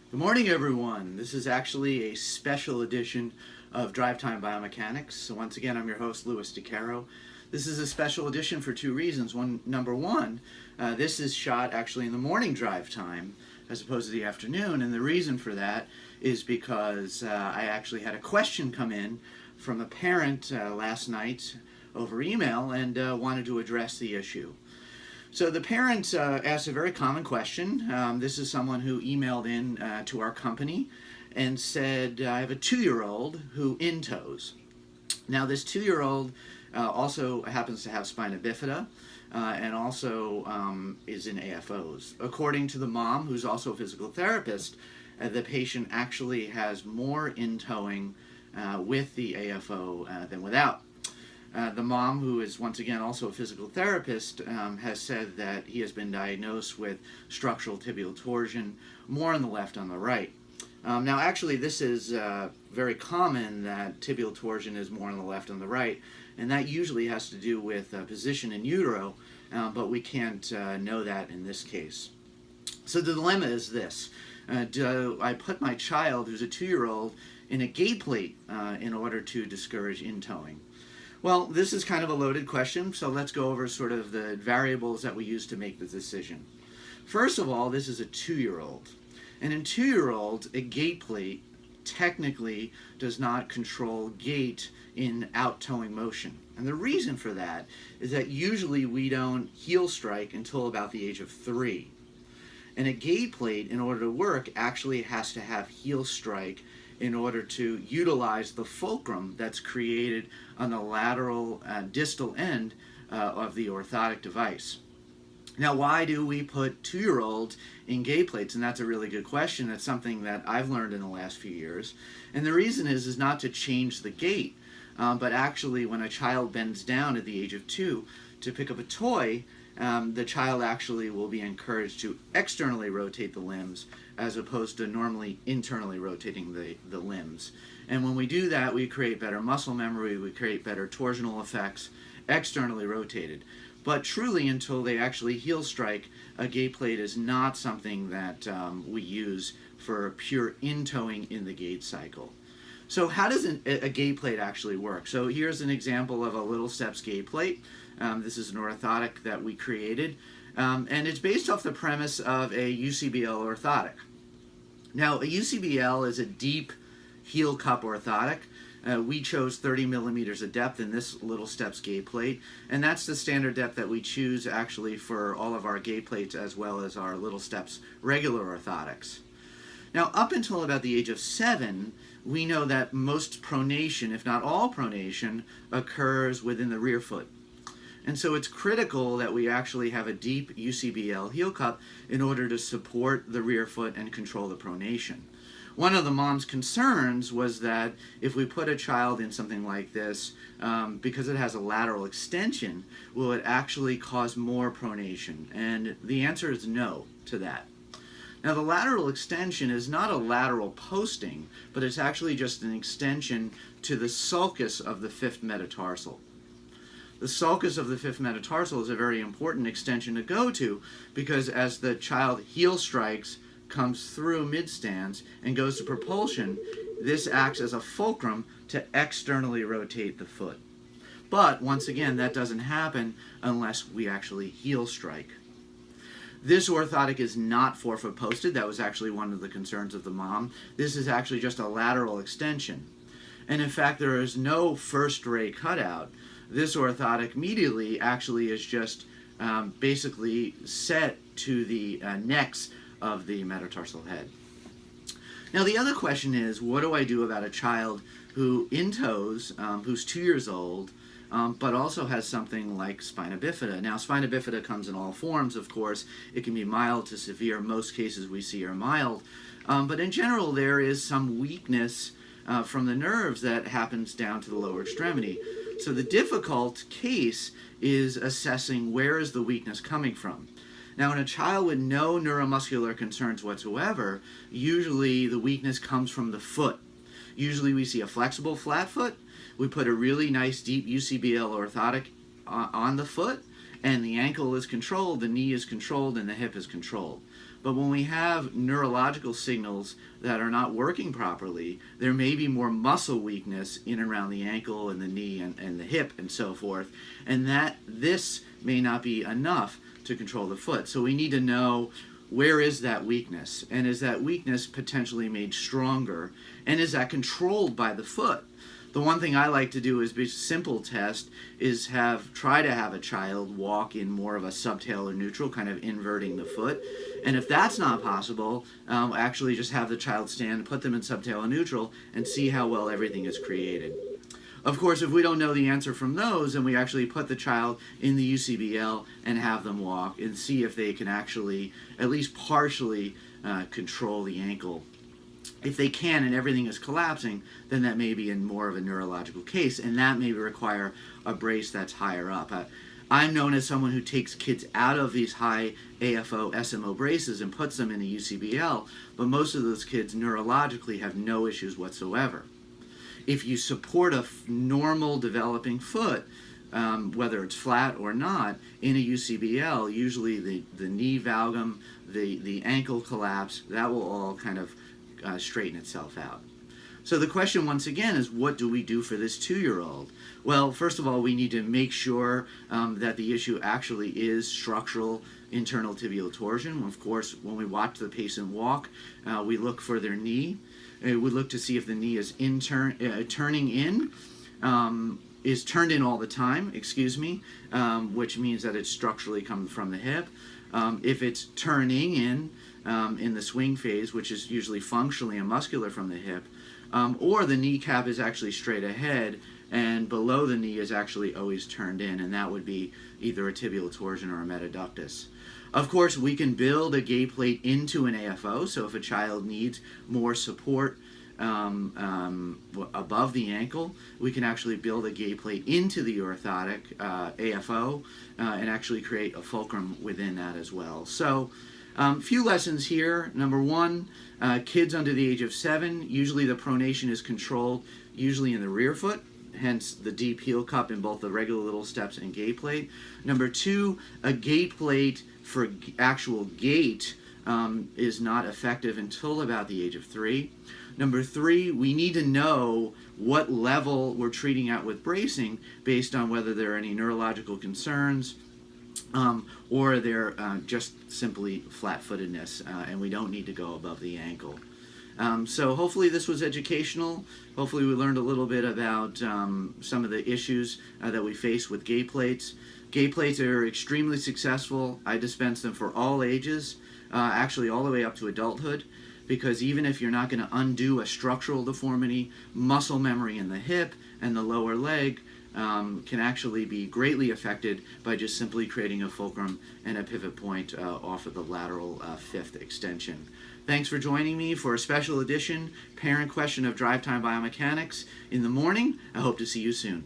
Good morning, everyone. This is actually a special edition of Drive Time Biomechanics. So once again, I'm your host, Louis DeCaro. This is a special edition for two reasons. Number one, this is shot actually in the morning drive time as opposed to the afternoon, and the reason for that is because I actually had a question come in from a parent last night over email and wanted to address the issue. So the parent asked a very common question. This is someone who emailed in to our company and said, I have a 2-year-old who in-toes. Now this 2-year-old also happens to have spina bifida and also is in AFOs. According to the mom, who's also a physical therapist, the patient actually has more in-toeing with the AFO than without. The mom, who is once again also a physical therapist, has said that he has been diagnosed with structural tibial torsion, more on the left on the right. Now actually this is very common that tibial torsion is more on the left on the right, and that usually has to do with position in utero, but we can't know that in this case. So the dilemma is this. Do I put my child, who's a 2-year-old, in a gait plate in order to discourage in-toeing? Well, this is kind of a loaded question, so let's go over sort of the variables that we use to make the decision. First of all, this is a 2-year-old. And in 2-year-olds, a gait plate technically does not control gait in out-toeing motion. And the reason for that is that usually we don't heel strike until about the age of 3. And a gait plate, in order to work, actually has to have heel strike in order to utilize the fulcrum that's created on the lateral distal end of the orthotic device. Now, why do we put 2-year-olds in gait plates? And that's a really good question. That's something that I've learned in the last few years. And the reason is not to change the gait, but actually when a child bends down at the age of 2 to pick up a toy, the child actually will be encouraged to externally rotate the limbs as opposed to normally internally rotating the limbs. And when we do that, we create better muscle memory, we create better torsional effects, externally rotated. But truly, until they actually heel strike, a gait plate is not something that we use for pure in-toeing in the gait cycle. So how does a gait plate actually work? So here's an example of a Little Steps gait plate. This is an orthotic that we created, and it's based off the premise of a UCBL orthotic. Now, a UCBL is a deep heel cup orthotic. We chose 30 millimeters of depth in this Little Steps gait plate, and that's the standard depth that we choose actually for all of our gait plates as well as our Little Steps regular orthotics. Now, up until about the age of 7, we know that most pronation, if not all pronation, occurs within the rear foot. And so it's critical that we actually have a deep UCBL heel cup in order to support the rear foot and control the pronation. One of the mom's concerns was that if we put a child in something like this, because it has a lateral extension, will it actually cause more pronation? And the answer is no to that. Now, the lateral extension is not a lateral posting, but it's actually just an extension to the sulcus of the 5th metatarsal. The sulcus of the 5th metatarsal is a very important extension to go to because as the child heel strikes, comes through midstance, and goes to propulsion, this acts as a fulcrum to externally rotate the foot. But once again, that doesn't happen unless we actually heel strike. This orthotic is not forefoot posted. That was actually one of the concerns of the mom. This is actually just a lateral extension. And in fact, there is no first ray cutout. This orthotic medially actually is just basically set to the necks of the metatarsal head. Now the other question is, what do I do about a child who in-toes, who's 2 years old, but also has something like spina bifida? Now spina bifida comes in all forms, of course. It can be mild to severe. Most cases we see are mild. But in general there is some weakness from the nerves that happens down to the lower extremity. So the difficult case is assessing where is the weakness coming from. Now, in a child with no neuromuscular concerns whatsoever, usually the weakness comes from the foot. Usually we see a flexible flat foot. We put a really nice deep UCBL orthotic on the foot, and the ankle is controlled, the knee is controlled, and the hip is controlled. But when we have neurological signals that are not working properly, there may be more muscle weakness in and around the ankle and the knee and the hip and so forth, and that this may not be enough to control the foot. So we need to know, where is that weakness? And is that weakness potentially made stronger? And is that controlled by the foot? The one thing I like to do is a simple test is try to have a child walk in more of a subtalar neutral, kind of inverting the foot. And if that's not possible, actually just have the child stand, put them in subtalar neutral, and see how well everything is created. Of course, if we don't know the answer from those, then we actually put the child in the UCBL and have them walk and see if they can actually at least partially control the ankle. If they can and everything is collapsing, then that may be in more of a neurological case, and that may require a brace that's higher up. I'm known as someone who takes kids out of these high AFO, SMO braces and puts them in a UCBL, but most of those kids neurologically have no issues whatsoever. If you support a normal developing foot, whether it's flat or not, in a UCBL, usually the knee valgum, the ankle collapse, that will all kind of straighten itself out. So the question once again is, what do we do for this 2-year-old? Well, first of all, we need to make sure that the issue actually is structural internal tibial torsion. Of course, when we watch the patient walk, we look for their knee. We look to see if the knee is turning in, is turned in all the time, which means that it's structurally coming from the hip. If it's turning in the swing phase, which is usually functionally and muscular from the hip, or the kneecap is actually straight ahead and below the knee is actually always turned in, and that would be either a tibial torsion or a metaductus. Of course, we can build a Gait plate into an AFO, so if a child needs more support above the ankle, we can actually build a Gait plate into the orthotic AFO and actually create a fulcrum within that as well. So, few lessons here. Number one, kids under the age of 7, usually the pronation is controlled, usually in the rear foot, hence the deep heel cup in both the regular little steps and Gait plate. Number two, a Gait plate for actual gait is not effective until about the age of 3. Number 3, we need to know what level we're treating at with bracing based on whether there are any neurological concerns, or they're just simply flat-footedness, and we don't need to go above the ankle. So hopefully this was educational. Hopefully we learned a little bit about some of the issues that we face with Gait plates. Gait plates are extremely successful. I dispense them for all ages, actually all the way up to adulthood, because even if you're not going to undo a structural deformity, muscle memory in the hip and the lower leg can actually be greatly affected by just simply creating a fulcrum and a pivot point off of the lateral 5th extension. Thanks for joining me for a special edition parent question of drive time biomechanics in the morning. I hope to see you soon.